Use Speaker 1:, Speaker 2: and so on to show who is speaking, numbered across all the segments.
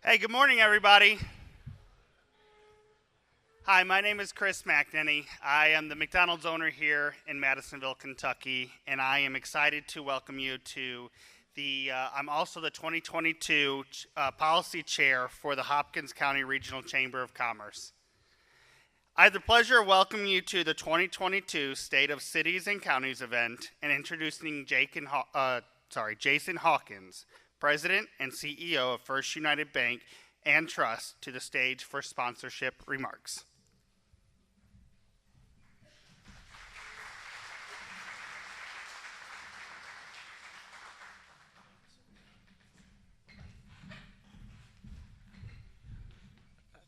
Speaker 1: Hey, good morning, everybody. Hi, my name is Chris McNenny. I am the McDonald's owner here in Madisonville, Kentucky, and I am excited to welcome you to I'm also the 2022 policy chair for the Hopkins County Regional Chamber of Commerce. I have the pleasure of welcoming you to the 2022 State of Cities and Counties event and introducing Jason Hawkins, President and CEO of First United Bank and Trust, to the stage for sponsorship remarks.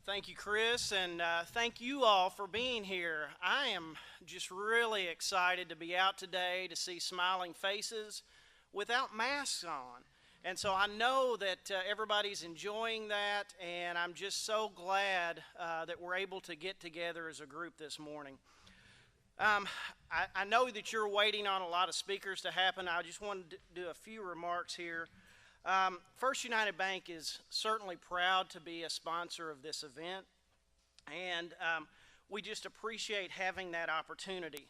Speaker 2: Thank you, Chris, and thank you all for being here. I am just really excited to be out today to see smiling faces without masks on. And so I know that everybody's enjoying that, and I'm just so glad that we're able to get together as a group this morning. I know that you're waiting on a lot of speakers to happen. I just wanted to do a few remarks here. First United Bank is certainly proud to be a sponsor of this event, and we just appreciate having that opportunity.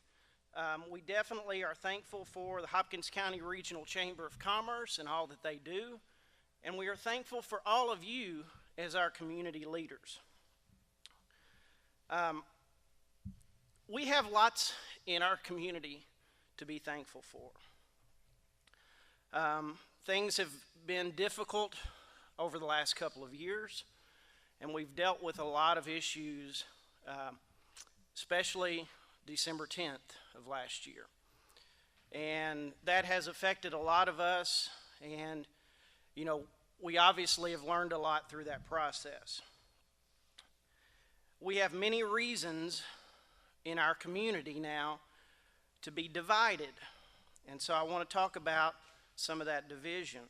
Speaker 2: We definitely are thankful for the Hopkins County Regional Chamber of Commerce and all that they do, and we are thankful for all of you as our community leaders. We have lots in our community to be thankful for. Things have been difficult over the last couple of years, and we've dealt with a lot of issues, especially December 10th of last year. And that has affected a lot of us, and we obviously have learned a lot through that process. We have many reasons in our community now to be divided, and so I want to talk about some of that division.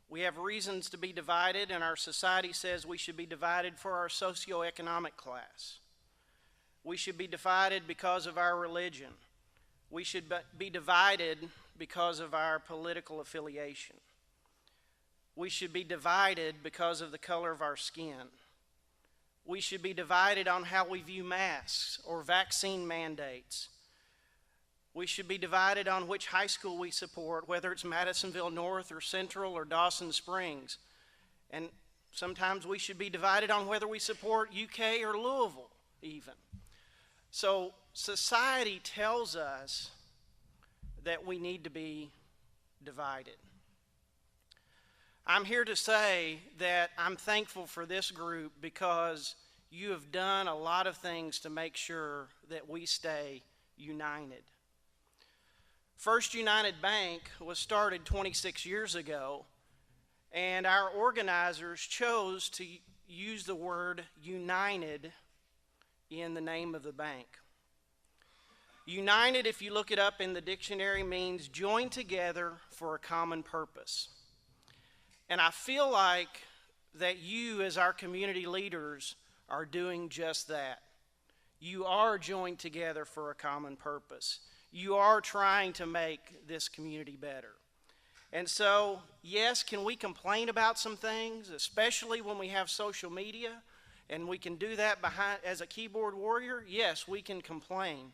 Speaker 2: We have reasons to be divided, and our society says we should be divided for our socioeconomic class. We should be divided because of our religion. We should be divided because of our political affiliation. We should be divided because of the color of our skin. We should be divided on how we view masks or vaccine mandates. We should be divided on which high school we support, whether it's Madisonville North or Central or Dawson Springs. And sometimes we should be divided on whether we support UK or Louisville even. So society tells us that we need to be divided. I'm here to say that I'm thankful for this group because you have done a lot of things to make sure that we stay united. First United Bank was started 26 years ago, and our organizers chose to use the word united in the name of the bank. United, if you look it up in the dictionary, means joined together for a common purpose. And I feel like that you, as our community leaders, are doing just that. You are joined together for a common purpose. You are trying to make this community better. And so, yes, can we complain about some things, especially when we have social media, and we can do that as a keyboard warrior? Yes, we can complain.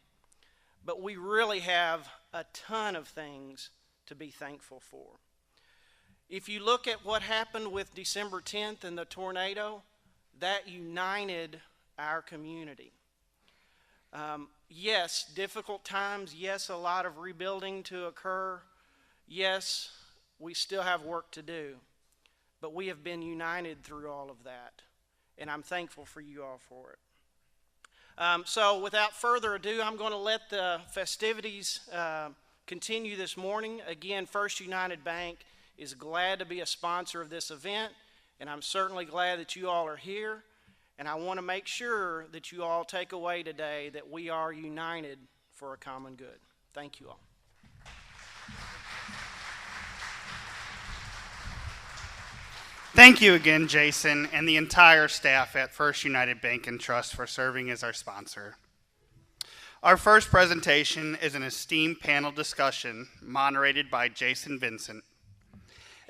Speaker 2: But we really have a ton of things to be thankful for. If you look at what happened with December 10th and the tornado, that united our community. Yes, difficult times. Yes, a lot of rebuilding to occur. Yes, we still have work to do. But we have been united through all of that. And I'm thankful for you all for it. So without further ado, I'm going to let the festivities continue this morning. Again, First United Bank is glad to be a sponsor of this event. And I'm certainly glad that you all are here. And I want to make sure that you all take away today that we are united for a common good. Thank you all.
Speaker 1: Thank you again, Jason, and the entire staff at First United Bank and Trust for serving as our sponsor. Our first presentation is an esteemed panel discussion moderated by Jason Vincent.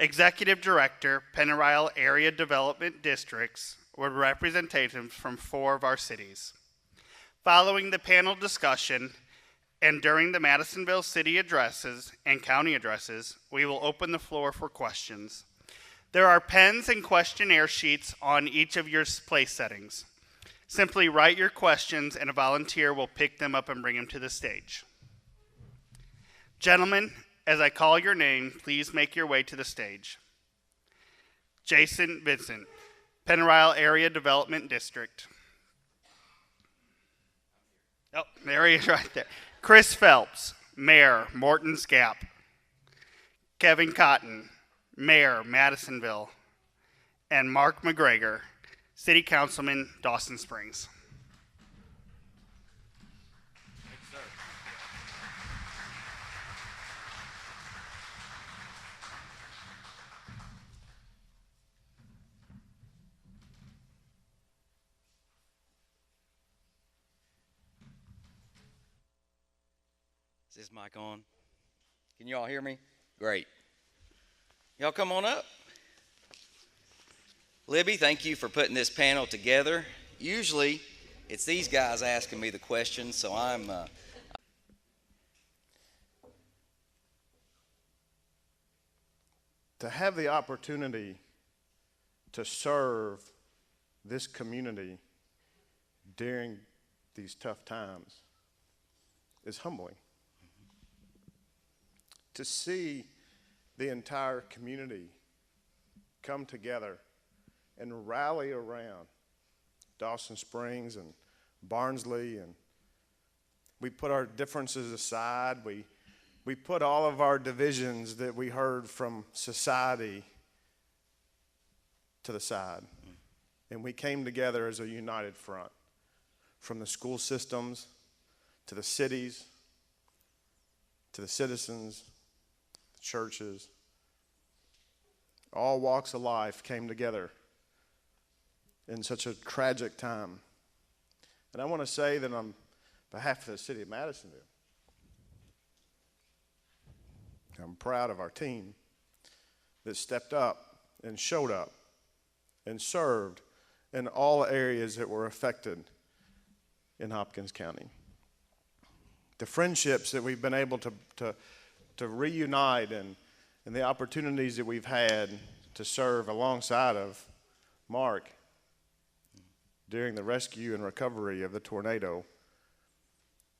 Speaker 1: Executive Director, Pennyrile Area Development Districts, with representatives from 4 of our cities. Following the panel discussion and during the Madisonville city addresses and county addresses, we will open the floor for questions. There are pens and questionnaire sheets on each of your place settings. Simply write your questions and a volunteer will pick them up and bring them to the stage. Gentlemen, as I call your name, please make your way to the stage. Jason Vincent, Pennyrile Area Development District. Oh, there he is right there. Chris Phelps, Mayor, Morton's Gap. Kevin Cotton, Mayor, Madisonville. And Mark McGregor, City Councilman, Dawson Springs.
Speaker 3: Is this mic on? Can you all hear me? Great. Y'all come on up. Libby, thank you for putting this panel together. Usually, it's these guys asking me the questions, so I'm...
Speaker 4: To have the opportunity to serve this community during these tough times is humbling. To see the entire community come together and rally around Dawson Springs and Barnsley, and we put our differences aside. We put all of our divisions that we heard from society to the side, and we came together as a united front, from the school systems to the cities to the citizens, the churches. All walks of life came together in such a tragic time. And I want to say that on behalf of the city of Madisonville, I'm proud of our team that stepped up and showed up and served in all areas that were affected in Hopkins County. The friendships that we've been able to reunite and the opportunities that we've had to serve alongside of Mark during the rescue and recovery of the tornado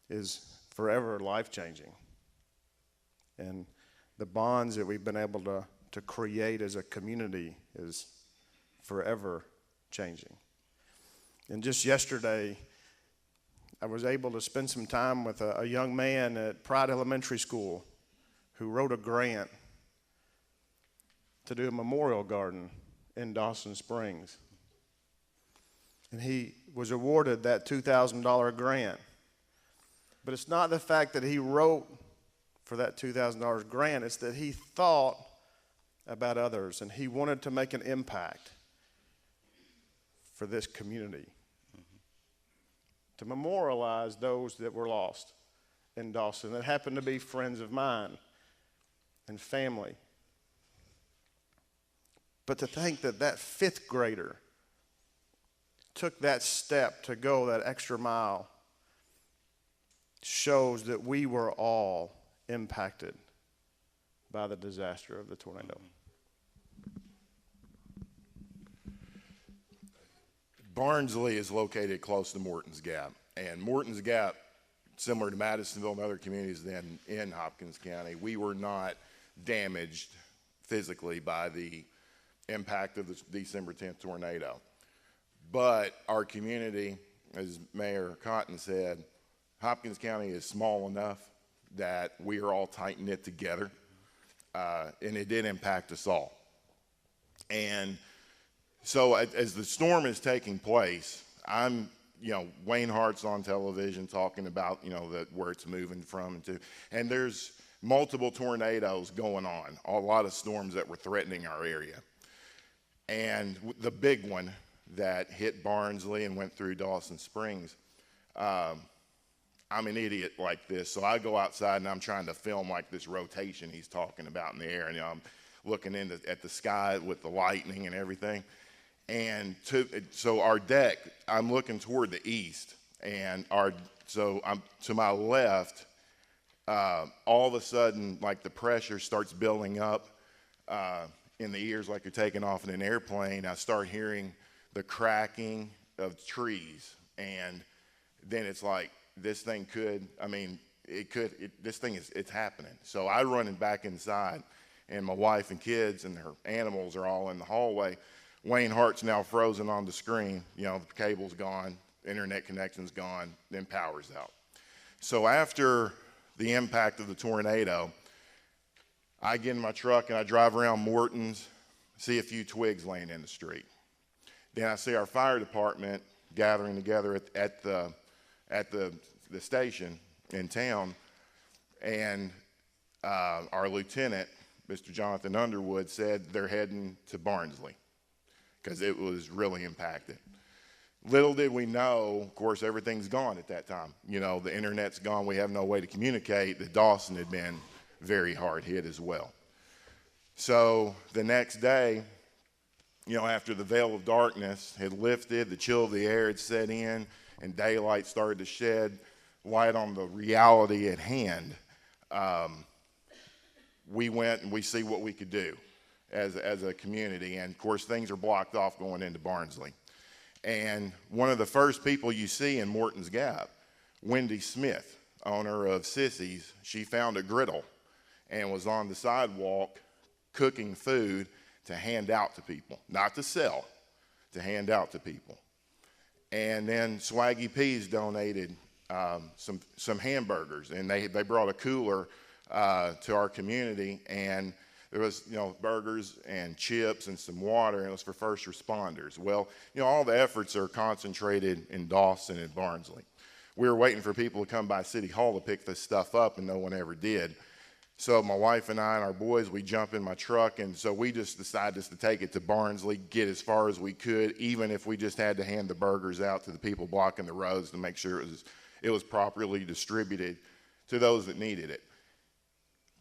Speaker 4: is forever life-changing. And the bonds that we've been able to create as a community is forever changing. And just yesterday, I was able to spend some time with a young man at Pride Elementary School who wrote a grant to do a memorial garden in Dawson Springs. And he was awarded that $2,000 grant. But it's not the fact that he wrote for that $2,000 grant, it's that he thought about others and he wanted to make an impact for this community. To memorialize those that were lost in Dawson that happened to be friends of mine and family. But to think that that 5th grader took that step to go that extra mile shows that we were all impacted by the disaster of the tornado.
Speaker 5: Barnsley is located close to Morton's Gap, and Morton's Gap, similar to Madisonville and other communities in Hopkins County, we were not damaged physically by the impact of the December 10th tornado. But our community, as Mayor Cotton said, Hopkins County is small enough that we are all tight-knit together, and it did impact us all. And so as the storm is taking place, Wayne Hart's on television talking about, where it's moving from and to, and there's multiple tornadoes going on, a lot of storms that were threatening our area. And the big one that hit Barnsley and went through Dawson Springs, I'm an idiot like this, so I go outside and I'm trying to film like this rotation he's talking about in the air, and I'm looking at the sky with the lightning and everything. And so our deck, I'm looking toward the east, and so I'm to my left. All of a sudden, like the pressure starts building up in the ears, like you're taking off in an airplane. I start hearing the cracking of trees, and then it's like this thing could. I mean, this thing it's happening. So I running back inside, and my wife and kids and her animals are all in the hallway. Wayne Hart's now frozen on the screen. You know, the cable's gone, internet connection's gone, then power's out. So after the impact of the tornado, I get in my truck and I drive around Morton's, see a few twigs laying in the street. Then I see our fire department gathering together at the station in town, and our lieutenant, Mr. Jonathan Underwood, said they're heading to Barnsley because it was really impacted. Little did we know, of course, everything's gone at that time. You know, the internet's gone. We have no way to communicate. That Dawson had been very hard hit as well. So the next day, you know, after the veil of darkness had lifted, the chill of the air had set in, and daylight started to shed light on the reality at hand, we went and we see what we could do as a community. And, of course, things are blocked off going into Barnsley. And one of the first people you see in Morton's Gap, Wendy Smith, owner of Sissy's, she found a griddle and was on the sidewalk cooking food to hand out to people, not to sell, to hand out to people. And then Swaggy Peas donated some hamburgers, and they brought a cooler to our community, and there was, you know, burgers and chips and some water, and it was for first responders. Well, you know, all the efforts are concentrated in Dawson and Barnsley. We were waiting for people to come by City Hall to pick this stuff up, and no one ever did. So my wife and I and our boys, we jump in my truck, and so we just decided to take it to Barnsley, get as far as we could, even if we just had to hand the burgers out to the people blocking the roads to make sure it was properly distributed to those that needed it.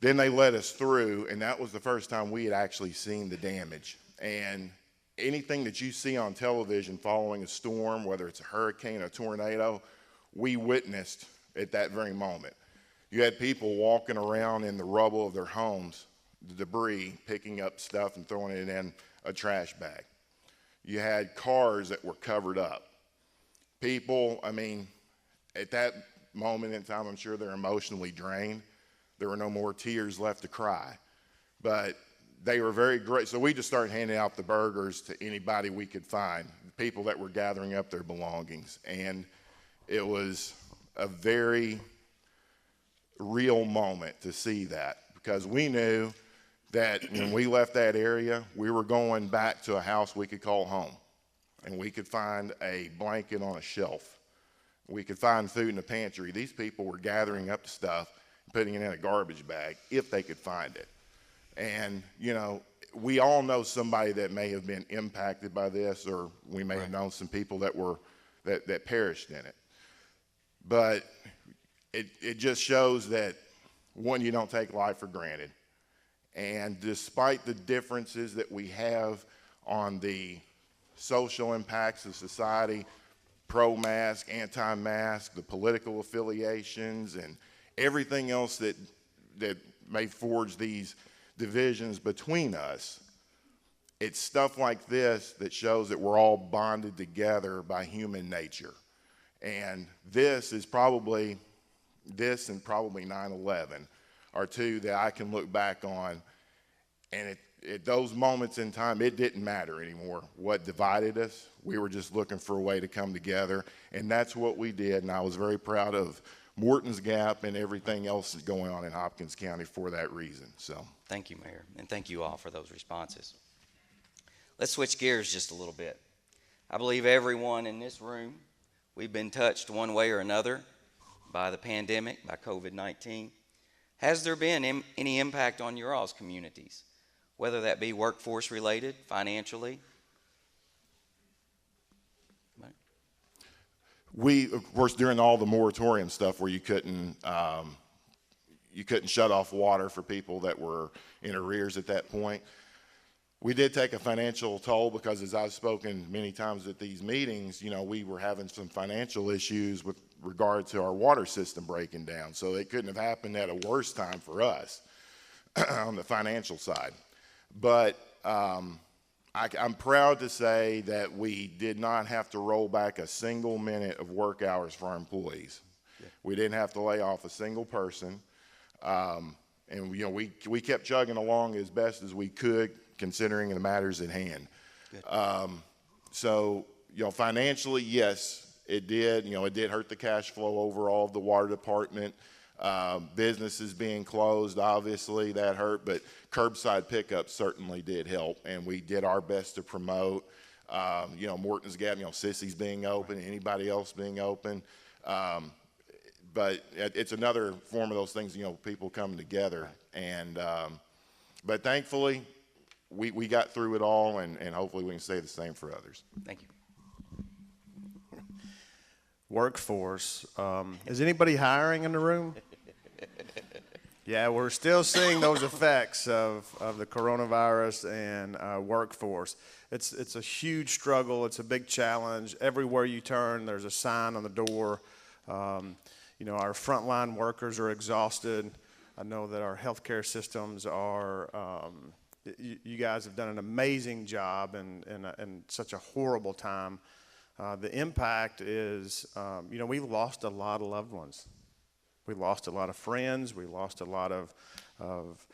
Speaker 5: Then they let us through, and that was the first time we had actually seen the damage. And anything that you see on television following a storm, whether it's a hurricane or a tornado, we witnessed at that very moment. You had people walking around in the rubble of their homes, the debris, picking up stuff and throwing it in a trash bag. You had cars that were covered up. People, I mean, at that moment in time, I'm sure they're emotionally drained. There were no more tears left to cry. But they were very great. So we just started handing out the burgers to anybody we could find, people that were gathering up their belongings. And it was a very real moment to see that, because we knew that when we left that area, we were going back to a house we could call home. And we could find a blanket on a shelf. We could find food in the pantry. These people were gathering up stuff, putting it in a garbage bag if they could find it. And, you know, we all know somebody that may have been impacted by this, or we may have known some people that perished in it. But it just shows that, one, you don't take life for granted. And despite the differences that we have on the social impacts of society, pro-mask, anti-mask, the political affiliations, and everything else that may forge these divisions between us, it's stuff like this that shows that we're all bonded together by human nature. And this and probably 9/11 are two that I can look back on, and at those moments in time, it didn't matter anymore what divided us. We were just looking for a way to come together, and that's what we did. And I was very proud of Morton's Gap and everything else that's going on in Hopkins County for that reason. So
Speaker 3: Thank you, Mayor, and thank you all for those responses. Let's switch gears just a little bit. I believe everyone in this room, we've been touched one way or another by the pandemic, by COVID-19. Has there been any impact on your all's communities, whether that be workforce related, financially?
Speaker 5: we, of course, during all the moratorium stuff where you couldn't shut off water for people that were in arrears at that point, We did take a financial toll because, as I've spoken many times at these meetings, we were having some financial issues with regard to our water system breaking down. So it couldn't have happened at a worse time for us on the financial side. But I'm proud to say that we did not have to roll back a single minute of work hours for our employees. Yeah. We didn't have to lay off a single person. And we kept chugging along as best as we could, considering the matters at hand. So financially, yes, it did. It did hurt the cash flow overall of the water department. Businesses being closed, obviously that hurt, but curbside pickup certainly did help, and we did our best to promote. Morton's Gap, Sissy's being open, anybody else being open. But it's another form of those things, people coming together. And but thankfully, we got through it all, and hopefully we can say the same for others.
Speaker 3: Thank you.
Speaker 4: Workforce. Is anybody hiring in the room? Yeah, we're still seeing those effects of the coronavirus and workforce. It's a huge struggle. It's a big challenge. Everywhere you turn, there's a sign on the door. Our frontline workers are exhausted. I know that our healthcare systems are. You guys have done an amazing job in such a horrible time. The impact is, we lost a lot of loved ones. We lost a lot of friends. We lost a lot of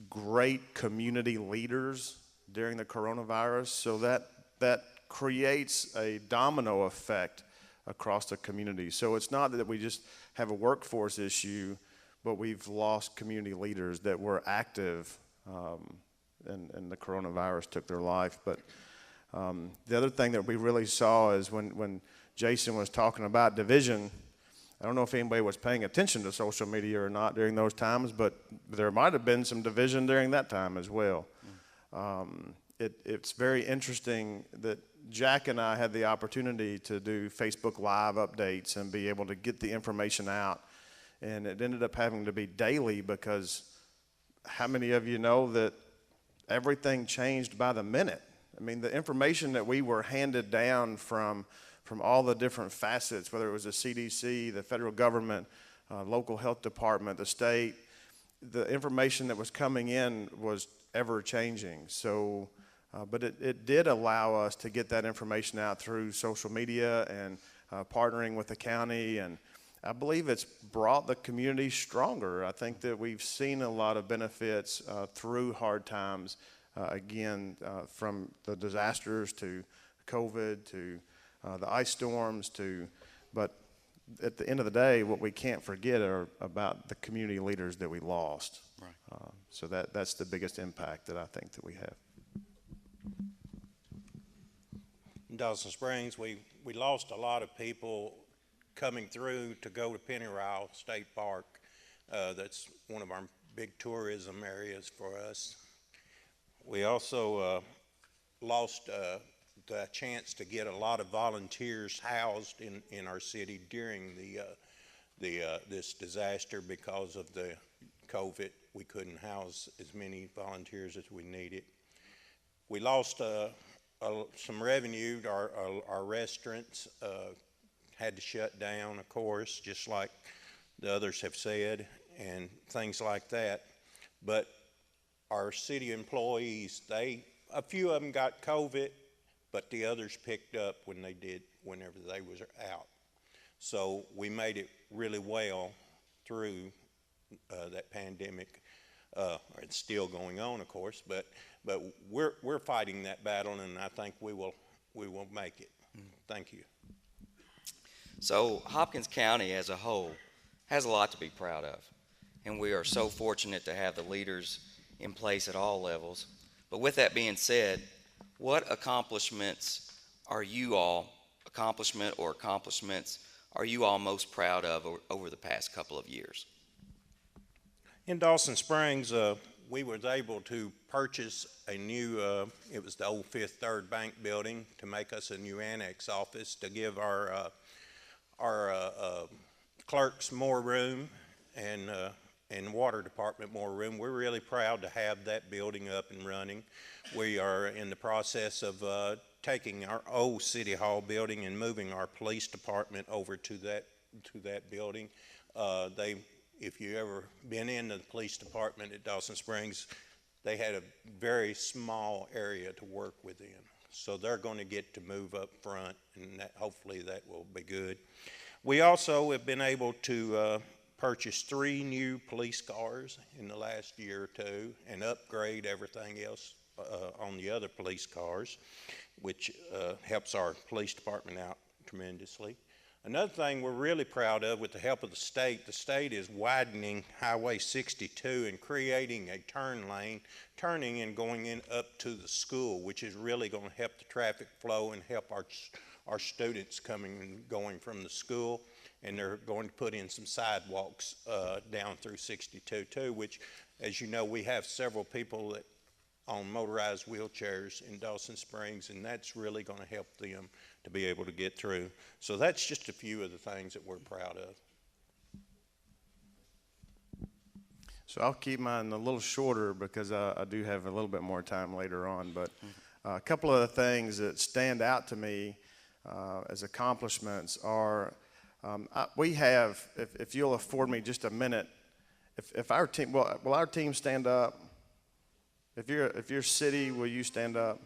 Speaker 4: great community leaders during the coronavirus. So that creates a domino effect across the community. So it's not that we just have a workforce issue, but we've lost community leaders that were active, and the coronavirus took their life. But the other thing that we really saw is when Jason was talking about division, I don't know if anybody was paying attention to social media or not during those times, but there might have been some division during that time as well. It's very interesting that Jack and I had the opportunity to do Facebook Live updates and be able to get the information out. And it ended up having to be daily because how many of you know that everything changed by the minute? I mean, the information that we were handed down from all the different facets, whether it was the CDC, the federal government, local health department, the state, the information that was coming in was ever changing. So, but it did allow us to get that information out through social media and partnering with the county, and I believe it's brought the community stronger. I think that we've seen a lot of benefits through hard times, from the disasters to COVID to the ice storms but at the end of the day, what we can't forget are about the community leaders that we lost. Right. So that's the biggest impact that I think that we have.
Speaker 6: In Dawson Springs, we lost a lot of people coming through to go to Pennyrile State Park. That's one of our big tourism areas for us. We also lost the chance to get a lot of volunteers housed in our city during this disaster because of the COVID. We couldn't house as many volunteers as we needed. We lost some revenue. Our restaurants had to shut down, of course, just like the others have said, and things like that. But our city employees, a few of them got COVID, but the others picked up whenever they was out. So we made it really well through that pandemic. It's still going on, of course, but we're fighting that battle, and I think we will make it. Thank you.
Speaker 3: So Hopkins County as a whole has a lot to be proud of, and we are so fortunate to have the leaders in place at all levels. But with that being said, what accomplishments are you all most proud of over the past couple of years?
Speaker 6: In Dawson Springs, we was able to purchase a new, it was the old Fifth Third Bank building, to make us a new annex office to give our clerks more room, and and water department more room. We're really proud to have that building up and running. We are in the process of taking our old City Hall building and moving our police department over to that building. If you ever been in the police department at Dawson Springs, they had a very small area to work within. So they're going to get to move up front, and hopefully that will be good. We also have been able to purchase 3 new police cars in the last year or two and upgrade everything else on the other police cars, which helps our police department out tremendously. Another thing we're really proud of, with the help of the state is widening Highway 62 and creating a turn lane, turning and going in up to the school, which is really going to help the traffic flow and help our students coming and going from the school. And they're going to put in some sidewalks down through 62 too, which, as you know, we have several people that on motorized wheelchairs in Dawson Springs, and that's really going to help them to be able to get through. So that's just a few of the things that we're proud of.
Speaker 4: So I'll keep mine a little shorter because I do have a little bit more time later on. But a couple of the things that stand out to me as accomplishments are we have, if you'll afford me just a minute, if our team, will our team stand up? If your city, will you stand up?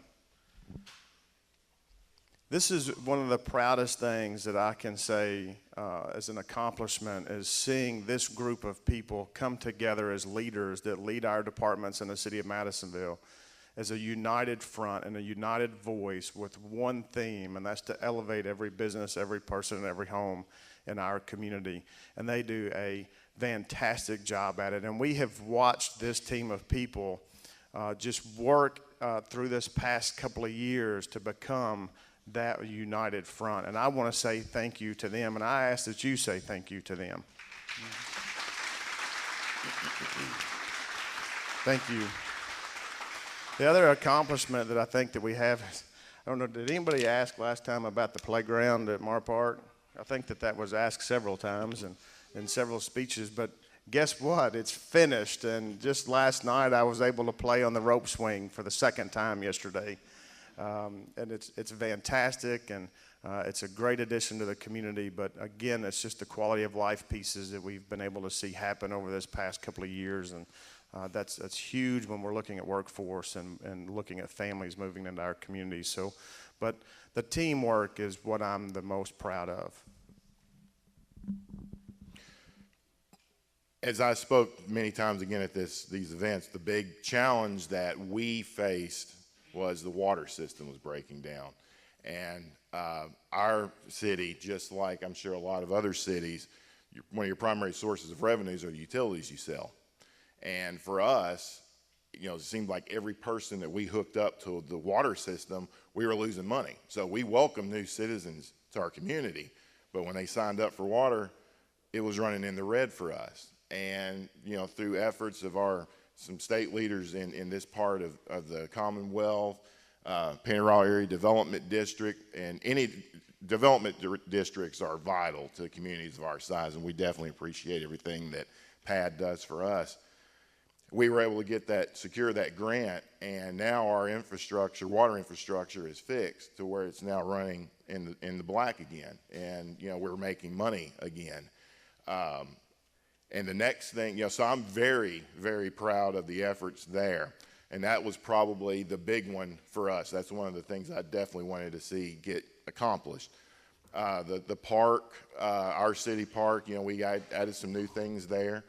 Speaker 4: This is one of the proudest things that I can say as an accomplishment, is seeing this group of people come together as leaders that lead our departments in the city of Madisonville as a united front and a united voice with one theme, and that's to elevate every business, every person, and every home in our community. And they do a fantastic job at it. And we have watched this team of people just work through this past couple of years to become that united front. And I want to say thank you to them, and I ask that you say thank you to them. Thank you. The other accomplishment that I think that we have is, I don't know, did anybody ask last time about the playground at Mar Park? I think that was asked several times and in several speeches, but guess what? It's finished, and just last night I was able to play on the rope swing for the second time yesterday. And it's fantastic, and it's a great addition to the community, but again, it's just the quality of life pieces that we've been able to see happen over this past couple of years, and that's huge when we're looking at workforce and looking at families moving into our communities. So, but the teamwork is what I'm the most proud of.
Speaker 5: As I spoke many times again at these events, the big challenge that we faced was the water system was breaking down. And our city, just like I'm sure a lot of other cities, one of your primary sources of revenues are the utilities you sell. And for us, you know, it seemed like every person that we hooked up to the water system, we were losing money. So we welcome new citizens to our community, but when they signed up for water, it was running in the red for us. And, you know, through efforts of some state leaders in this part of the Commonwealth, Pennyroyal Area Development District, and any development districts are vital to communities of our size, and we definitely appreciate everything that PAD does for us. We were able to secure that grant, and now our infrastructure, water infrastructure, is fixed to where it's now running in the black again, and you know, we're making money again. And the next thing, you know, so I'm very, very proud of the efforts there. And that was probably the big one for us. That's one of the things I definitely wanted to see get accomplished. The park, our city park, you know, we added some new things there.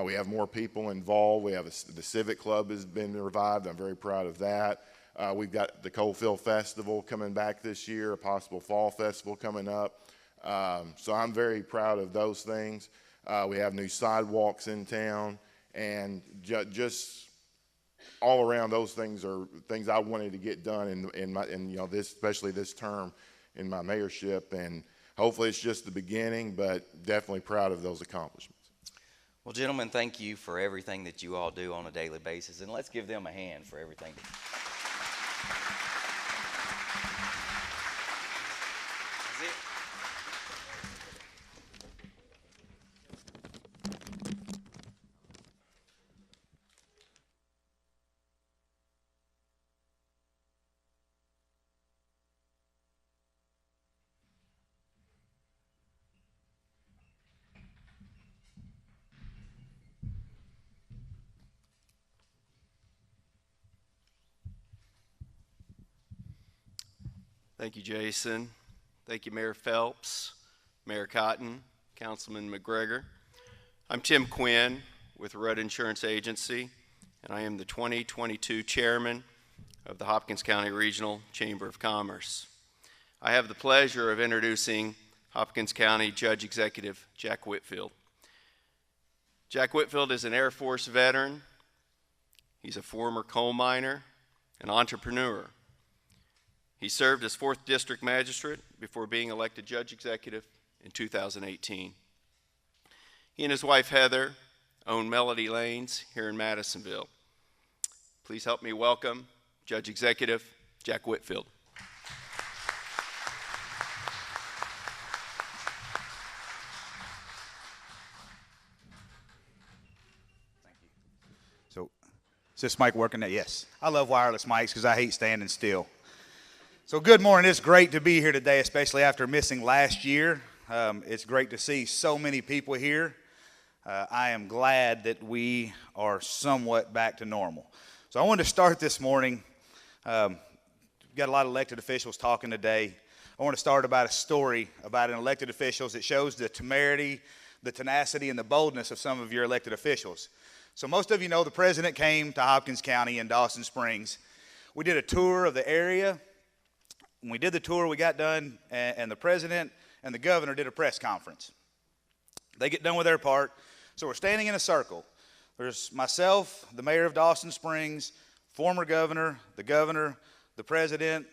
Speaker 5: We have more people involved. We have the Civic Club has been revived. I'm very proud of that. We've got the Coalfield Festival coming back this year, a possible fall festival coming up. So I'm very proud of those things. We have new sidewalks in town, and just all around, those things are things I wanted to get done in you know, especially this term in my mayorship, and hopefully it's just the beginning, but definitely proud of those accomplishments.
Speaker 3: Well, gentlemen, thank you for everything that you all do on a daily basis, and let's give them a hand for everything. That's it.
Speaker 7: Thank you, Jason. Thank you, Mayor Phelps, Mayor Cotton, Councilman McGregor. I'm Tim Quinn with Rudd Insurance Agency, and I am the 2022 Chairman of the Hopkins County Regional Chamber of Commerce. I have the pleasure of introducing Hopkins County Judge Executive Jack Whitfield. Jack Whitfield is an Air Force veteran. He's a former coal miner, an entrepreneur. He served as 4th District Magistrate before being elected Judge Executive in 2018. He and his wife Heather own Melody Lanes here in Madisonville. Please help me welcome Judge Executive Jack Whitfield.
Speaker 8: So, is this mic working there? Yes. I love wireless mics because I hate standing still. So good morning. It's great to be here today, especially after missing last year. It's great to see so many people here. I am glad that we are somewhat back to normal. So I wanted to start this morning. We've got a lot of elected officials talking today. I want to start about a story about an elected officials that shows the temerity, the tenacity, and the boldness of some of your elected officials. So most of you know the president came to Hopkins County in Dawson Springs. We did a tour of the area. When we did the tour, we got done, and the president and the governor did a press conference. They get done with their part, so we're standing in a circle. There's myself, the mayor of Dawson Springs, former governor, the president,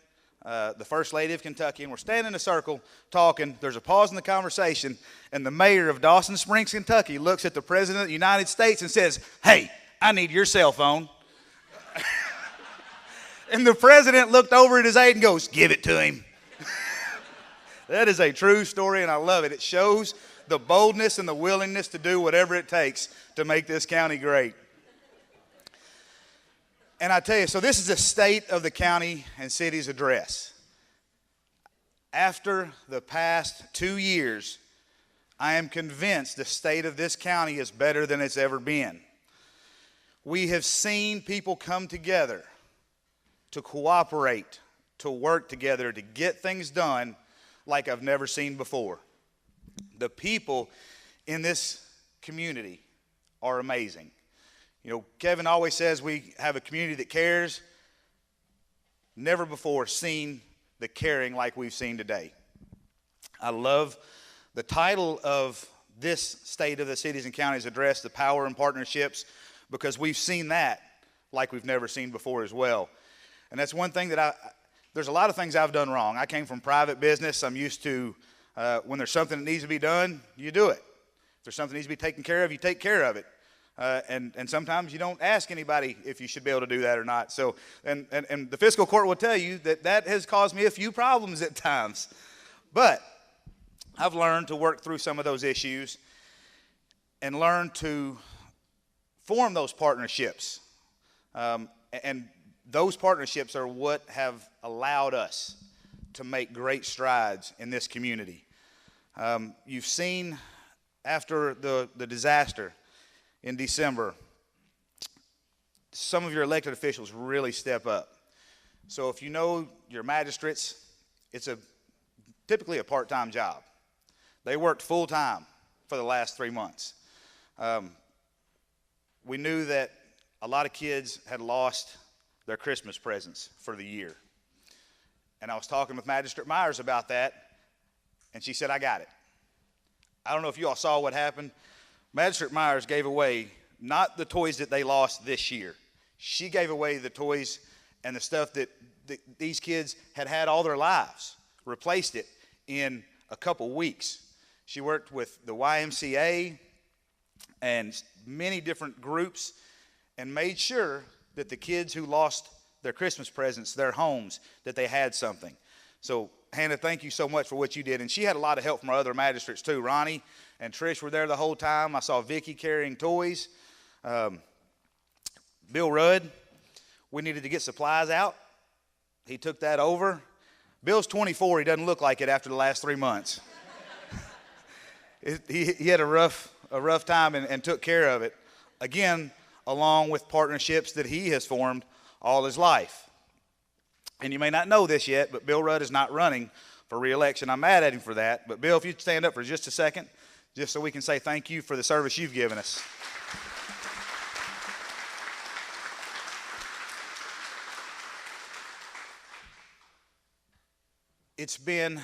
Speaker 8: the first lady of Kentucky, and we're standing in a circle talking. There's a pause in the conversation, and the mayor of Dawson Springs, Kentucky looks at the president of the United States and says, "Hey, I need your cell phone." And the president looked over at his aide and goes, "Give it to him." That is a true story, and I love it. It shows the boldness and the willingness to do whatever it takes to make this county great. And I tell you, so this is a state of the county and city's address. After the past 2 years, I am convinced the state of this county is better than it's ever been. We have seen people come together to cooperate, to work together, to get things done like I've never seen before. The people in this community are amazing. You know, Kevin always says we have a community that cares. Never before seen the caring like we've seen today. I love the title of this State of the Cities and Counties Address, The Power and Partnerships, because we've seen that like we've never seen before as well. And that's one thing that there's a lot of things I've done wrong. I came from private business. I'm used to when there's something that needs to be done, you do it. If there's something that needs to be taken care of, you take care of it. And sometimes you don't ask anybody if you should be able to do that or not. So, and the fiscal court will tell you that has caused me a few problems at times. But I've learned to work through some of those issues and learn to form those partnerships. And those partnerships are what have allowed us to make great strides in this community. You've seen after the disaster in December, some of your elected officials really step up. So if you know your magistrates, it's typically a part-time job. They worked full-time for the last 3 months. We knew that a lot of kids had lost their Christmas presents for the year. And I was talking with Magistrate Myers about that, and she said, "I got it." I don't know if you all saw what happened. Magistrate Myers gave away not the toys that they lost this year. She gave away the toys and the stuff that these kids had all their lives, replaced it in a couple weeks. She worked with the YMCA and many different groups and made sure that the kids who lost their Christmas presents, their homes, that they had something. So, Hannah, thank you so much for what you did. And she had a lot of help from our other magistrates too. Ronnie and Trish were there the whole time. I saw Vicky carrying toys. Bill Rudd, we needed to get supplies out. He took that over. Bill's 24. He doesn't look like it after the last 3 months. He had a rough time and took care of it. Again, along with partnerships that he has formed all his life. And you may not know this yet, but Bill Rudd is not running for re-election. I'm mad at him for that. But Bill, if you'd stand up for just a second, just so we can say thank you for the service you've given us. It's been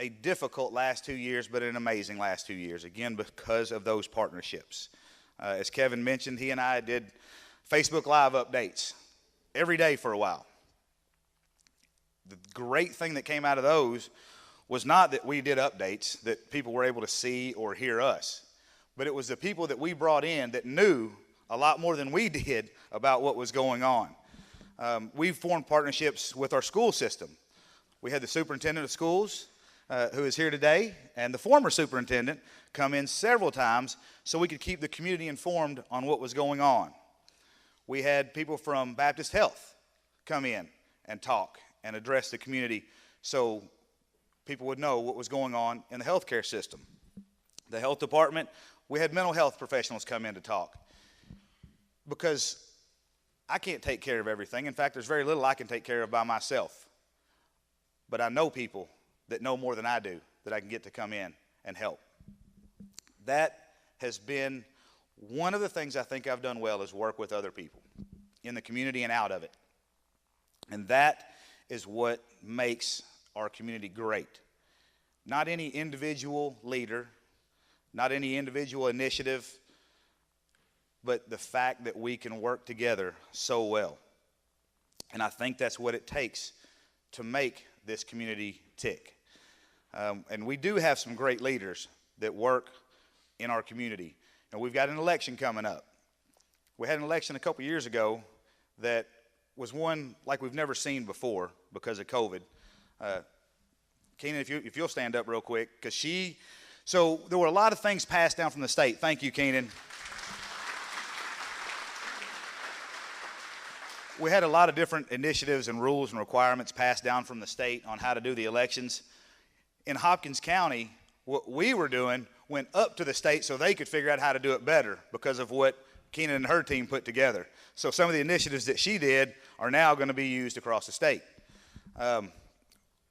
Speaker 8: a difficult last 2 years, but an amazing last 2 years, again, because of those partnerships. As Kevin mentioned, he and I did Facebook Live updates every day for a while. The great thing that came out of those was not that we did updates that people were able to see or hear us, but it was the people that we brought in that knew a lot more than we did about what was going on. We've formed partnerships with our school system. We had the superintendent of schools, who is here today, and the former superintendent come in several times so we could keep the community informed on what was going on. We had people from Baptist Health come in and talk and address the community so people would know what was going on in the healthcare system. The health department, we had mental health professionals come in to talk, because I can't take care of everything. In fact, there's very little I can take care of by myself. But I know people that know more than I do that I can get to come in and help. That has been one of the things I think I've done well, is work with other people in the community and out of it. And that is what makes our community great. Not any individual leader, not any individual initiative, but the fact that we can work together so well. And I think that's what it takes to make this community tick. And we do have some great leaders that work in our community. And we've got an election coming up. We had an election a couple years ago that was one like we've never seen before because of COVID. Keenan, if you'll stand up real quick, because so there were a lot of things passed down from the state. Thank you, Keenan. We had a lot of different initiatives and rules and requirements passed down from the state on how to do the elections. In Hopkins County, what we were doing went up to the state so they could figure out how to do it better because of what Keenan and her team put together. So some of the initiatives that she did are now going to be used across the state.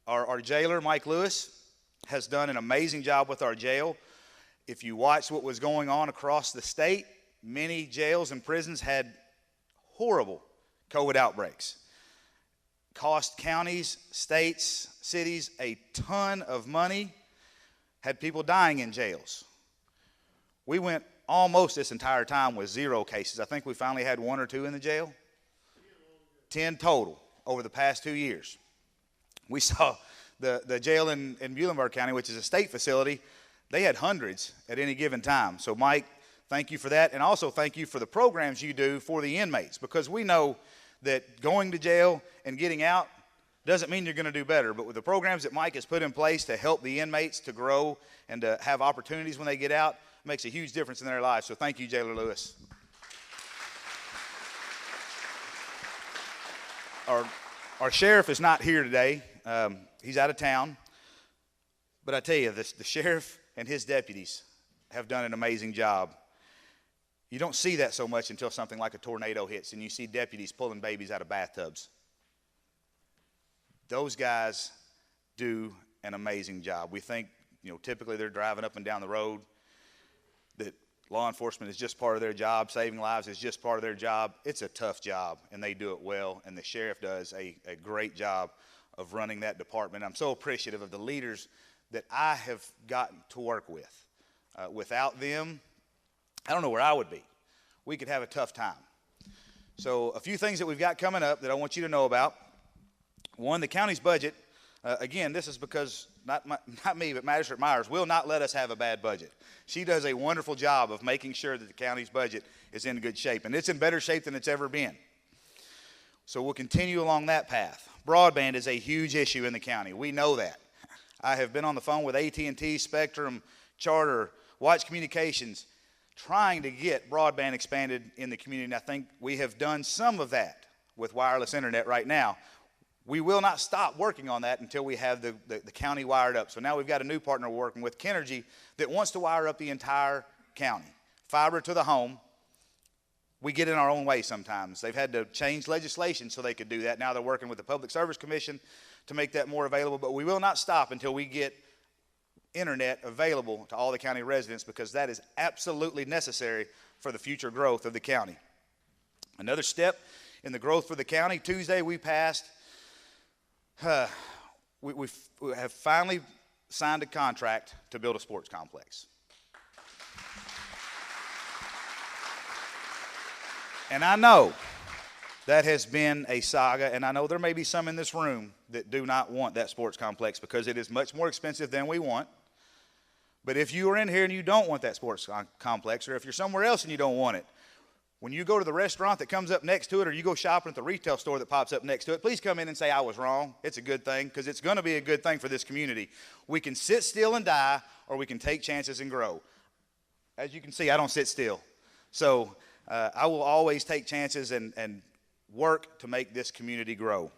Speaker 8: Our jailer, Mike Lewis, has done an amazing job with our jail. If you watch what was going on across the state, many jails and prisons had horrible COVID outbreaks. Cost counties, states, cities a ton of money, had people dying in jails. We went almost this entire time with 0 cases. I think we finally had 1 or 2 in the jail. 10 total over the past 2 years. We saw the jail in Muhlenberg County, which is a state facility, they had hundreds at any given time. So Mike, thank you for that. And also thank you for the programs you do for the inmates, because we know that going to jail and getting out doesn't mean you're going to do better. But with the programs that Mike has put in place to help the inmates to grow and to have opportunities when they get out, it makes a huge difference in their lives. So thank you, Jailer Lewis. Our sheriff is not here today. He's out of town. But I tell you, the sheriff and his deputies have done an amazing job. You don't see that so much until something like a tornado hits and you see deputies pulling babies out of bathtubs. Those guys do an amazing job. We think, typically they're driving up and down the road, that law enforcement is just part of their job, saving lives is just part of their job. It's a tough job, and they do it well, and the sheriff does a great job of running that department. I'm so appreciative of the leaders that I have gotten to work with. Without them, I don't know where I would be. We could have a tough time. So a few things that we've got coming up that I want you to know about. One, the county's budget. Again, this is because not me, but Magistrate Myers will not let us have a bad budget. She does a wonderful job of making sure that the county's budget is in good shape, and it's in better shape than it's ever been. So we'll continue along that path. Broadband is a huge issue in the county. We know that. I have been on the phone with AT&T, Spectrum, Charter, Watch Communications, trying to get broadband expanded in the community, and I think we have done some of that with wireless internet right now. We will not stop working on that until we have the county wired up. So now we've got a new partner we're working with, Kenergy, that wants to wire up the entire county. Fiber to the home, we get in our own way sometimes. They've had to change legislation so they could do that. Now they're working with the Public Service Commission to make that more available, but we will not stop until we get internet available to all the county residents, because that is absolutely necessary for the future growth of the county. Another step in the growth for the county, Tuesday we passed, we have finally signed a contract to build a sports complex. And I know that has been a saga, and I know there may be some in this room that do not want that sports complex because it is much more expensive than we want. But if you are in here and you don't want that sports complex, or if you're somewhere else and you don't want it, when you go to the restaurant that comes up next to it, or you go shopping at the retail store that pops up next to it, please come in and say, I was wrong. It's a good thing, because it's going to be a good thing for this community. We can sit still and die, or we can take chances and grow. As you can see, I don't sit still. So I will always take chances and work to make this community grow.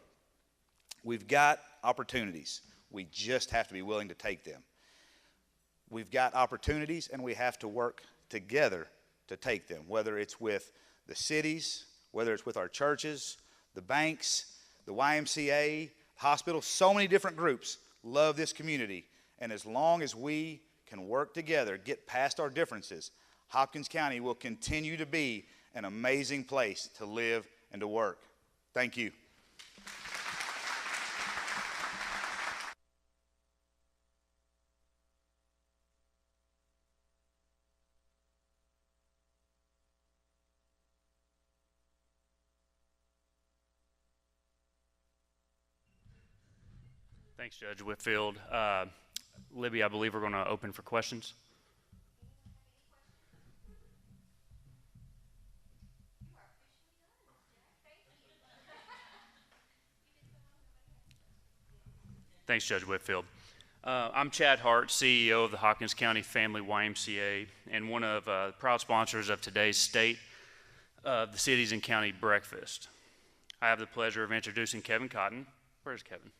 Speaker 8: We've got opportunities. We just have to be willing to take them. We've got opportunities, and we have to work together to take them, whether it's with the cities, whether it's with our churches, the banks, the YMCA, hospitals. So many different groups love this community, and as long as we can work together, get past our differences, Hopkins County will continue to be an amazing place to live and to work. Thank you.
Speaker 9: Thanks, Judge Whitfield. Libby, I believe we're going to open for questions. Thanks, Judge Whitfield. I'm Chad Hart, CEO of the Hopkins County Family YMCA, and one of the proud sponsors of today's state of the Cities and County Breakfast. I have the pleasure of introducing Kevin Cotton. Where's Kevin?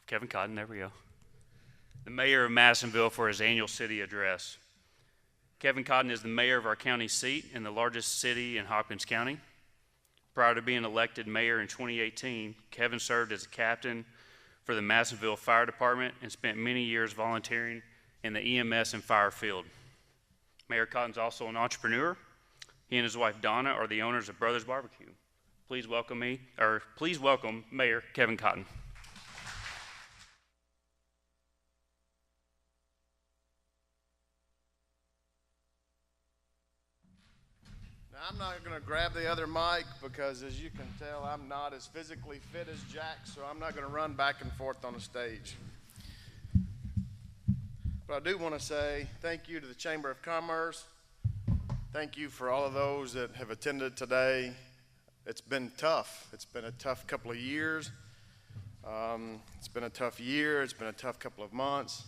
Speaker 9: Kevin Cotton, there we go. The mayor of Madisonville for his annual city address. Kevin Cotton is the mayor of our county seat in the largest city in Hopkins County. Prior to being elected mayor in 2018, Kevin served as a captain for the Madisonville Fire Department and spent many years volunteering in the EMS and fire field. Mayor Cotton's also an entrepreneur. He and his wife Donna are the owners of Brothers Barbecue. Please welcome Mayor Kevin Cotton.
Speaker 4: I'm not going to grab the other mic because, as you can tell, I'm not as physically fit as Jack, so I'm not going to run back and forth on the stage. But I do want to say thank you to the Chamber of Commerce. Thank you for all of those that have attended today. It's been tough. It's been a tough couple of years. It's been a tough year. It's been a tough couple of months.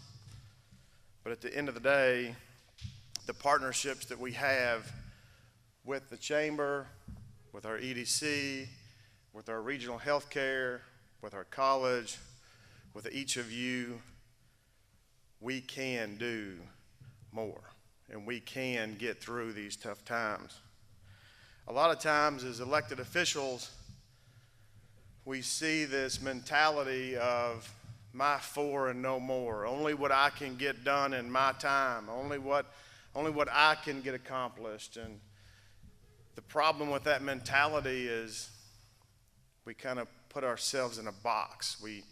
Speaker 4: But at the end of the day, the partnerships that we have with the Chamber, with our EDC, with our regional health care, with our college, with each of you, we can do more, and we can get through these tough times. A lot of times as elected officials, we see this mentality of my for and no more, only what I can get done in my time, only what I can get accomplished. And the problem with that mentality is we kind of put ourselves in a box. We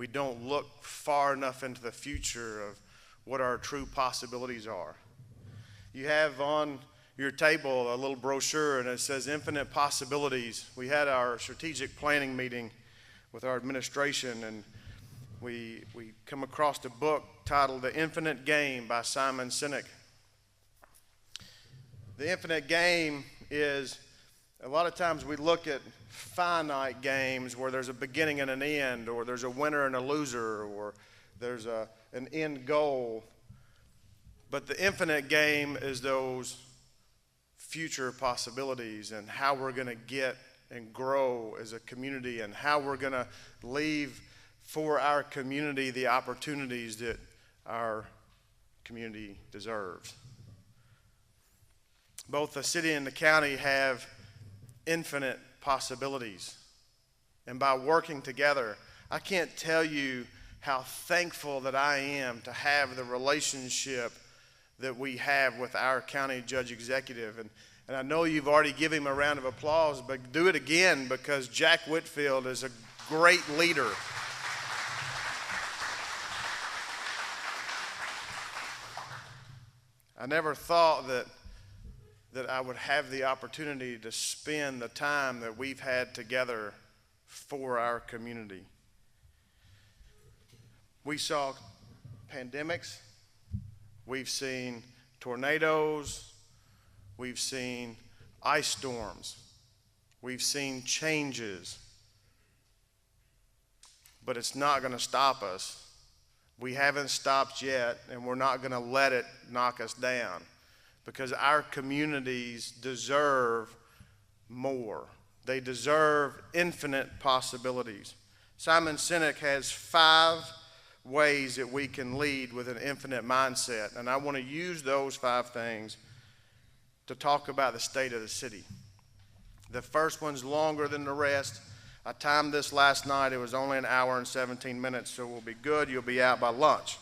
Speaker 4: don't look far enough into the future of what our true possibilities are. You have on your table a little brochure, and it says Infinite Possibilities. We had our strategic planning meeting with our administration, and we come across a book titled The Infinite Game by Simon Sinek. The infinite game is, a lot of times we look at finite games where there's a beginning and an end, or there's a winner and a loser, or there's an end goal. But the infinite game is those future possibilities and how we're going to get and grow as a community, and how we're going to leave for our community the opportunities that our community deserves. Both the city and the county have infinite possibilities. And by working together, I can't tell you how thankful that I am to have the relationship that we have with our county judge executive. And I know you've already given him a round of applause, but do it again, because Jack Whitfield is a great leader. I never thought that I would have the opportunity to spend the time that we've had together for our community. We saw pandemics, we've seen tornadoes, we've seen ice storms, we've seen changes, but it's not going to stop us. We haven't stopped yet, and we're not going to let it knock us down, because our communities deserve more. They deserve infinite possibilities. Simon Sinek has 5 ways that we can lead with an infinite mindset, and I want to use those 5 things to talk about the state of the city. The first one's longer than the rest. I timed this last night. It was only 1 hour and 17 minutes, so we'll be good. You'll be out by lunch.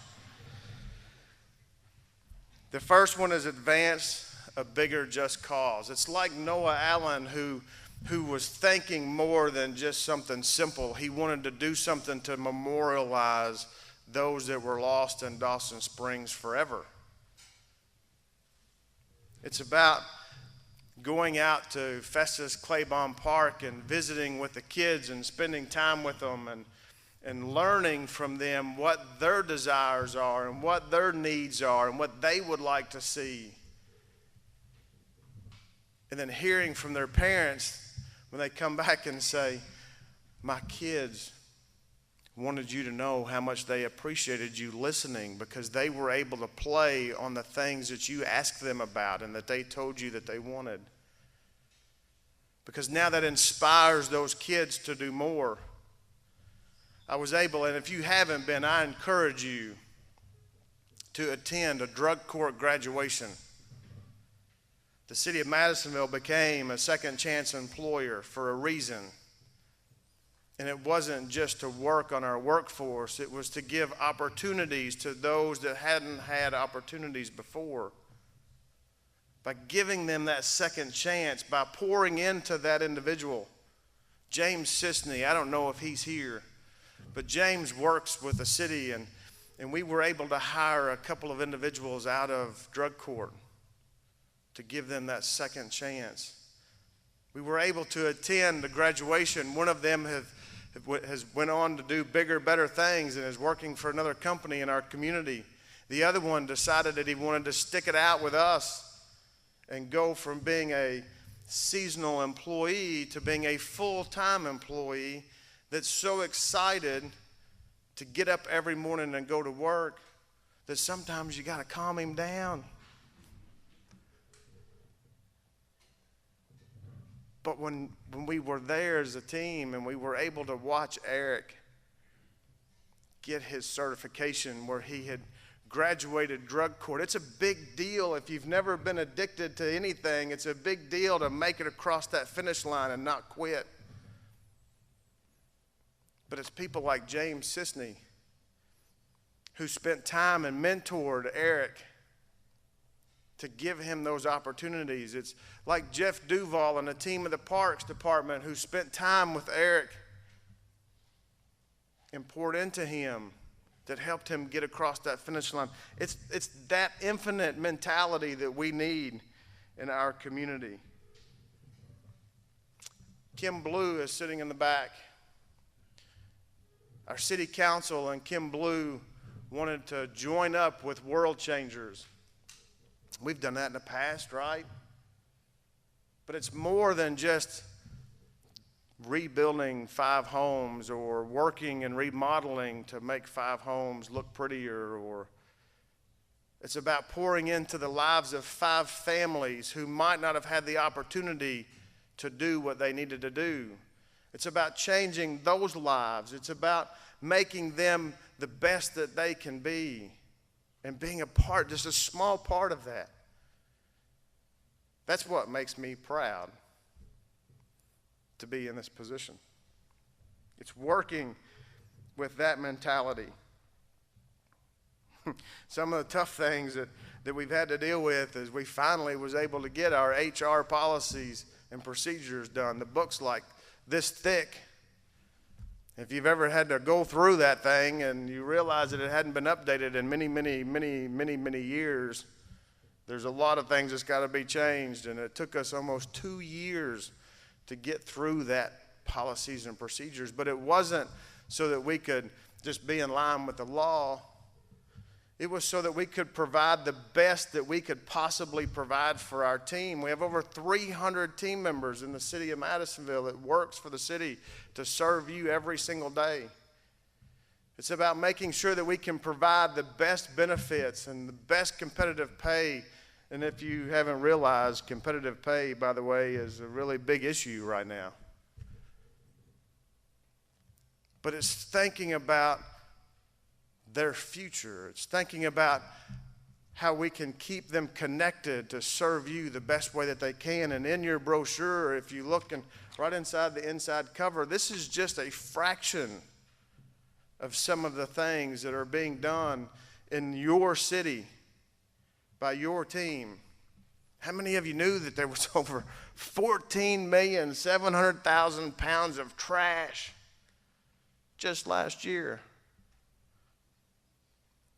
Speaker 4: The first one is advance a bigger just cause. It's like Noah Allen, who was thinking more than just something simple. He wanted to do something to memorialize those that were lost in Dawson Springs forever. It's about going out to Festus Claiborne Park and visiting with the kids and spending time with them and learning from them what their desires are and what their needs are and what they would like to see. And then hearing from their parents when they come back and say, my kids wanted you to know how much they appreciated you listening, because they were able to play on the things that you asked them about and that they told you that they wanted. Because now that inspires those kids to do more. I was able, and if you haven't been, I encourage you to attend a drug court graduation. The city of Madisonville became a second chance employer for a reason. And it wasn't just to work on our workforce, it was to give opportunities to those that hadn't had opportunities before. By giving them that second chance, by pouring into that individual. James Sisney, I don't know if he's here, but James works with the city, and we were able to hire a couple of individuals out of drug court to give them that second chance. We were able to attend the graduation. One of them has went on to do bigger, better things and is working for another company in our community. The other one decided that he wanted to stick it out with us and go from being a seasonal employee to being a full-time employee that's so excited to get up every morning and go to work that sometimes you got to calm him down. But when we were there as a team and we were able to watch Eric get his certification where he had graduated drug court, it's a big deal. If you've never been addicted to anything, it's a big deal to make it across that finish line and not quit. But it's people like James Sisney who spent time and mentored Eric to give him those opportunities. It's like Jeff Duval and the team of the Parks Department who spent time with Eric and poured into him that helped him get across that finish line. It's that infinite mentality that we need in our community. Kim Blue is sitting in the back. Our city council and Kim Blue wanted to join up with World Changers. We've done that in the past, right? But it's more than just rebuilding 5 homes or working and remodeling to make 5 homes look prettier, or it's about pouring into the lives of 5 families who might not have had the opportunity to do what they needed to do. It's about changing those lives. It's about making them the best that they can be and being a part, just a small part of that. That's what makes me proud to be in this position. It's working with that mentality. Some of the tough things that we've had to deal with is we finally was able to get our HR policies and procedures done. The book's like this thick. If you've ever had to go through that thing and you realize that it hadn't been updated in many years, there's a lot of things that's got to be changed, and it took us almost 2 years to get through that policies and procedures. But it wasn't so that we could just be in line with the law. It was so that we could provide the best that we could possibly provide for our team. We have over 300 team members in the city of Madisonville that works for the city to serve you every single day. It's about making sure that we can provide the best benefits and the best competitive pay. And if you haven't realized, competitive pay, by the way, is a really big issue right now. But it's thinking about their future. It's thinking about how we can keep them connected to serve you the best way that they can. And in your brochure, if you look right inside the inside cover, this is just a fraction of some of the things that are being done in your city by your team. How many of you knew that there was over 14,700,000 pounds of trash just last year?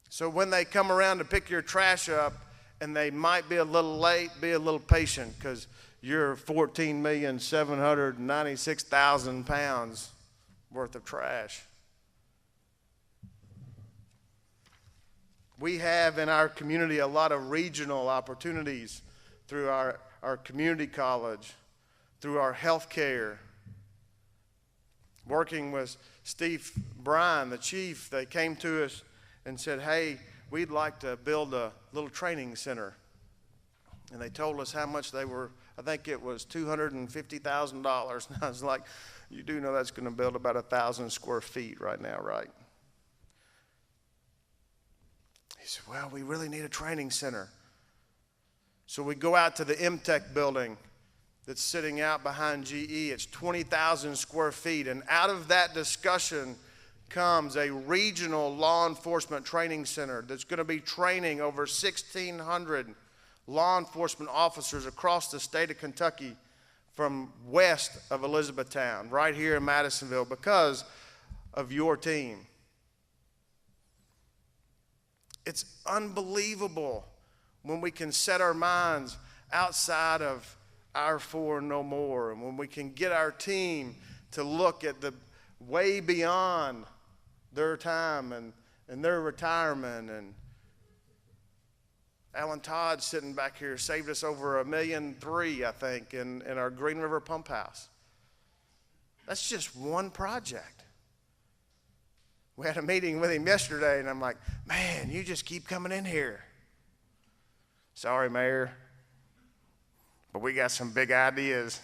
Speaker 4: So when they come around to pick your trash up and they might be a little late, be a little patient, because you're 14,796,000 pounds worth of trash. We have in our community a lot of regional opportunities through our community college, through our health care. Working with Steve Bryan, the chief, they came to us and said, hey, we'd like to build a little training center. And they told us how much they were. I think it was $250,000. And I was like, you do know that's going to build about 1,000 square feet right now, right? He said, well, we really need a training center. So we go out to the MTech building that's sitting out behind GE. It's 20,000 square feet. And out of that discussion comes a regional law enforcement training center that's going to be training over 1,600 law enforcement officers across the state of Kentucky from west of Elizabethtown, right here in Madisonville, because of your team. It's unbelievable when we can set our minds outside of our four no more, and when we can get our team to look at the way beyond their time and their retirement. And Alan Todd sitting back here saved us over $1.3 million, I think, in our Green River Pump House. That's just one project. We had a meeting with him yesterday, and I'm like, man, you just keep coming in here. Sorry, Mayor, but we got some big ideas.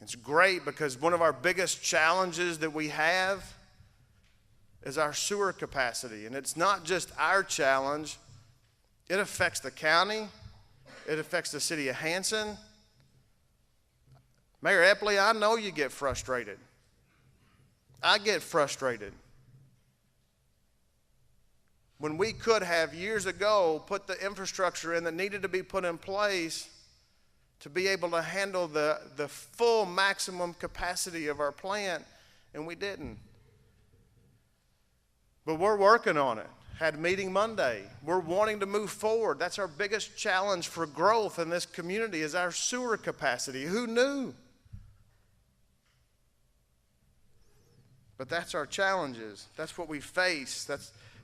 Speaker 4: It's great because one of our biggest challenges that we have is our sewer capacity. And it's not just our challenge. It affects the county. It affects the city of Hanson. Mayor Epley, I know you get frustrated. I get frustrated. When we could have years ago put the infrastructure in that needed to be put in place to be able to handle the full maximum capacity of our plant, and we didn't. But we're working on it. Had a meeting Monday. We're wanting to move forward. That's our biggest challenge for growth in this community is our sewer capacity. Who knew? But that's our challenges. That's what we face.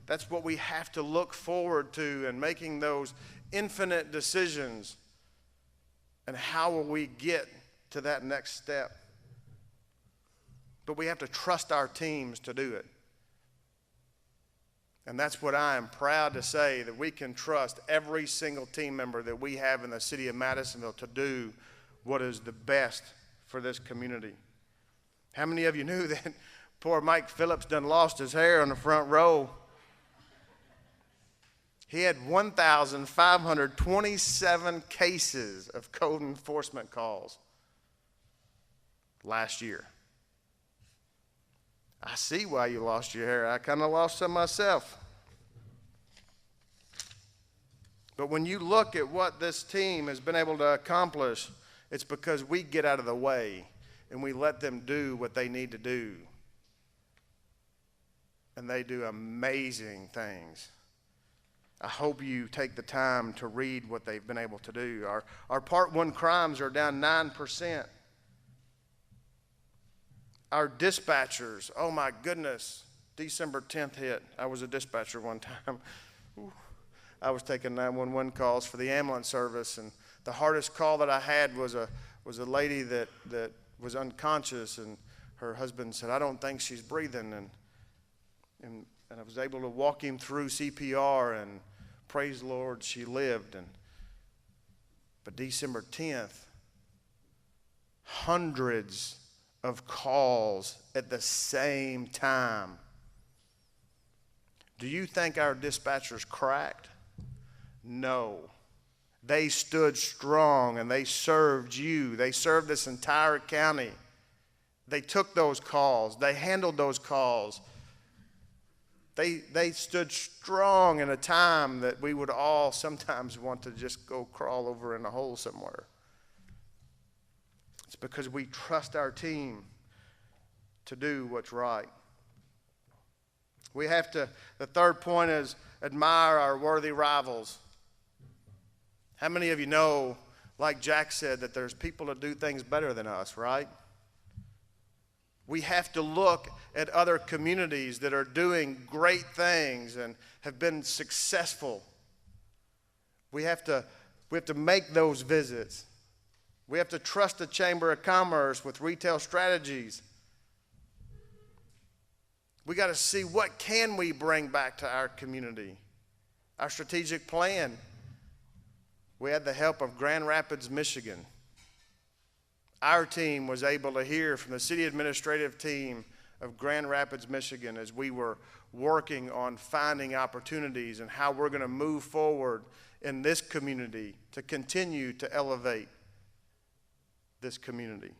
Speaker 4: That's what we have to look forward to in making those infinite decisions. And how will we get to that next step? But we have to trust our teams to do it. And that's what I am proud to say, that we can trust every single team member that we have in the city of Madisonville to do what is the best for this community. How many of you knew that poor Mike Phillips done lost his hair on the front row? He had 1,527 cases of code enforcement calls last year. I see why you lost your hair. I kind of lost some myself. But when you look at what this team has been able to accomplish, it's because we get out of the way and we let them do what they need to do. And they do amazing things. I hope you take the time to read what they've been able to do. Our Part 1 crimes are down 9%. Our dispatchers, oh my goodness, December 10th hit. I was a dispatcher one time. Ooh. I was taking 911 calls for the ambulance service, and the hardest call that I had was a lady that was unconscious, and her husband said, "I don't think she's breathing," and I was able to walk him through CPR, and praise the Lord, she lived. But December 10th, hundreds of calls at the same time. Do you think our dispatchers cracked? No. They stood strong and they served you. They served this entire county. They took those calls. They handled those calls. They stood strong in a time that we would all sometimes want to just go crawl over in a hole somewhere. It's because we trust our team to do what's right. We have to, the third point is admire our worthy rivals. How many of you know, like Jack said, that there's people that do things better than us, right? We have to look at other communities that are doing great things and have been successful. We have to make those visits. We have to trust the Chamber of Commerce with retail strategies. We got to see what can we bring back to our community. Our strategic plan. We had the help of Grand Rapids, Michigan. Our team was able to hear from the city administrative team of Grand Rapids, Michigan, as we were working on finding opportunities and how we're going to move forward in this community to continue to elevate this community.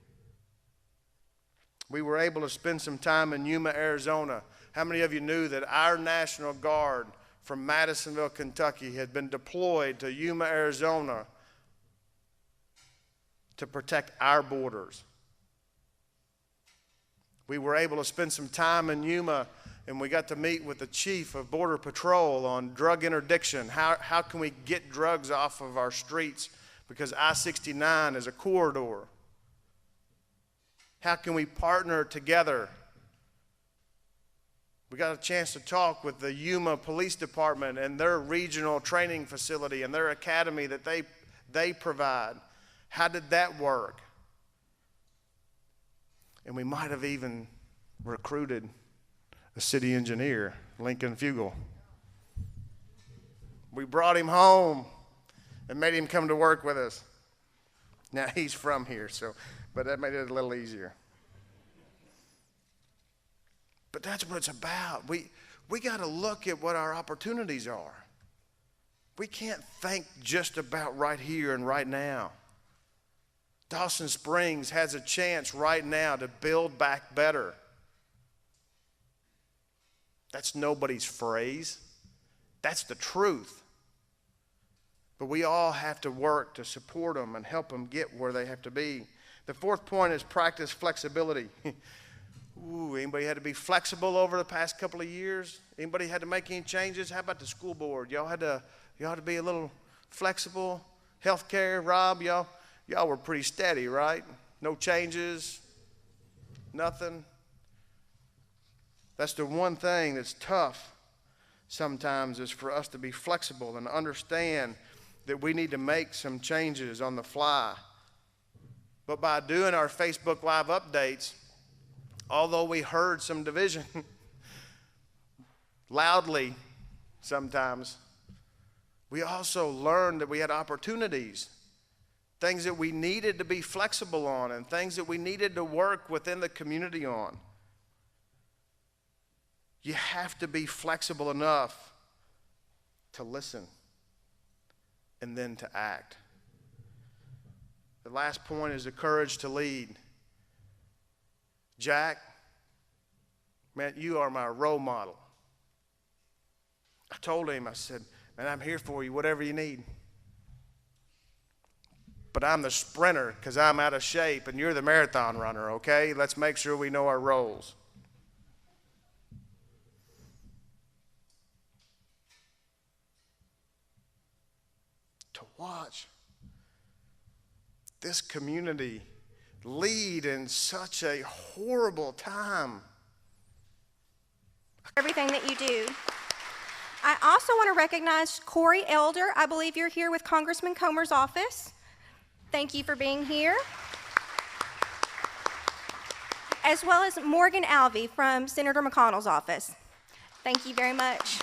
Speaker 4: We were able to spend some time in Yuma, Arizona. How many of you knew that our National Guard from Madisonville, Kentucky had been deployed to Yuma, Arizona to protect our borders? We were able to spend some time in Yuma, and we got to meet with the chief of Border Patrol on drug interdiction. How can we get drugs off of our streets? Because I-69 is a corridor. How can we partner together? We got a chance to talk with the Yuma Police Department and their regional training facility and their academy that they provide. How did that work? And we might have even recruited a city engineer, Lincoln Fugel. We brought him home and made him come to work with us. Now he's from here, but that made it a little easier. But that's what it's about. We got to look at what our opportunities are. We can't think just about right here and right now. Dawson Springs has a chance right now to build back better. That's nobody's phrase. That's the truth. But we all have to work to support them and help them get where they have to be. The fourth point is practice flexibility. Ooh, anybody had to be flexible over the past couple of years? Anybody had to make any changes? How about the school board? Y'all had to be a little flexible. Healthcare, Rob, y'all were pretty steady, right? No changes, nothing. That's the one thing that's tough sometimes, is for us to be flexible and understand that we need to make some changes on the fly. But by doing our Facebook Live updates, although we heard some division loudly sometimes, we also learned that we had opportunities, things that we needed to be flexible on and things that we needed to work within the community on. You have to be flexible enough to listen, and then to act. The last point is the courage to lead. Jack, man, you are my role model. I told him, I said, man, I'm here for you, whatever you need. But I'm the sprinter because I'm out of shape, and you're the marathon runner, okay? Let's make sure we know our roles. To watch this community lead in such a horrible time.
Speaker 10: Everything that you do. I also want to recognize Corey Elder. I believe you're here with Congressman Comer's office. Thank you for being here. As well as Morgan Alvey from Senator McConnell's office. Thank you very much.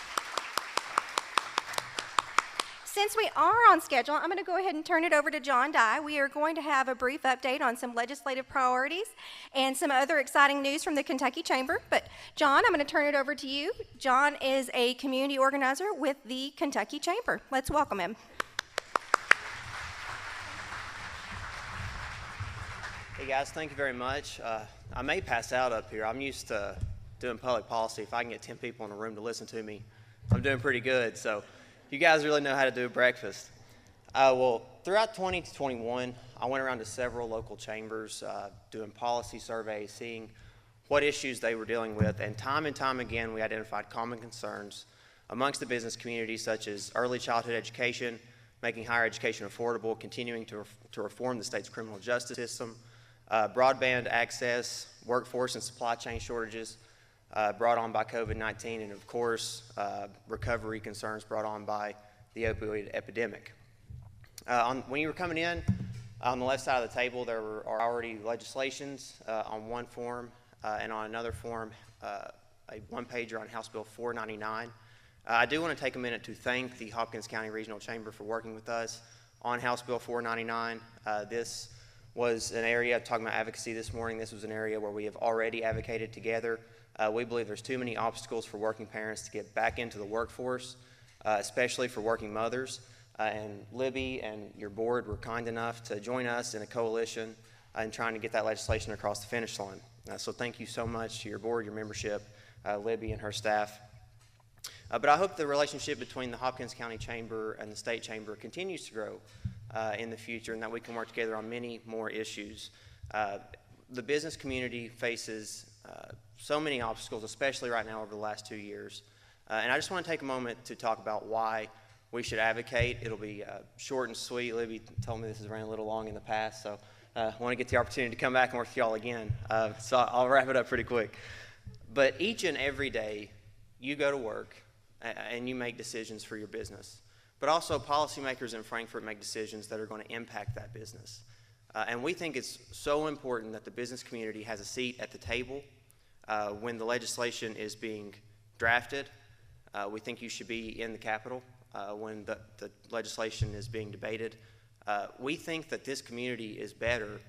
Speaker 10: Since we are on schedule, I'm going to go ahead and turn it over to John Dye. We are going to have a brief update on some legislative priorities and some other exciting news from the Kentucky Chamber. But John, I'm going to turn it over to you. John is a community organizer with the Kentucky Chamber. Let's welcome him.
Speaker 11: Hey guys, thank you very much. I may pass out up here. I'm used to doing public policy. If I can get 10 people in a room to listen to me, I'm doing pretty good. So you guys really know how to do breakfast. Well, throughout 2021, I went around to several local chambers doing policy surveys, seeing what issues they were dealing with, and time again, we identified common concerns amongst the business community, such as early childhood education, making higher education affordable, continuing to reform the state's criminal justice system, broadband access, workforce and supply chain shortages brought on by COVID-19, and of course, recovery concerns brought on by the opioid epidemic. When you were coming in, on the left side of the table, there are already legislations on one form, and on another form, a one-pager on House Bill 499. I do want to take a minute to thank the Hopkins County Regional Chamber for working with us on House Bill 499. This was an area, talking about advocacy this morning, this was an area where we have already advocated together. We believe there's too many obstacles for working parents to get back into the workforce, especially for working mothers. And Libby and your board were kind enough to join us in a coalition in trying to get that legislation across the finish line. So thank you so much to your board, your membership, Libby and her staff. But I hope the relationship between the Hopkins County Chamber and the State Chamber continues to grow in the future, and that we can work together on many more issues. The business community faces so many obstacles, especially right now over the last 2 years. And I just want to take a moment to talk about why we should advocate. It'll be short and sweet. Libby told me this has ran a little long in the past, so I want to get the opportunity to come back and work with y'all again. So I'll wrap it up pretty quick. But each and every day, you go to work and you make decisions for your business. But also policymakers in Frankfort make decisions that are going to impact that business. And we think it's so important that the business community has a seat at the table when the legislation is being drafted. We think you should be in the Capitol when the legislation is being debated. We think that this community is better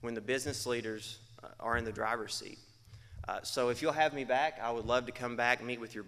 Speaker 11: when the business leaders are in the driver's seat. So if you'll have me back, I would love to come back and meet with your board.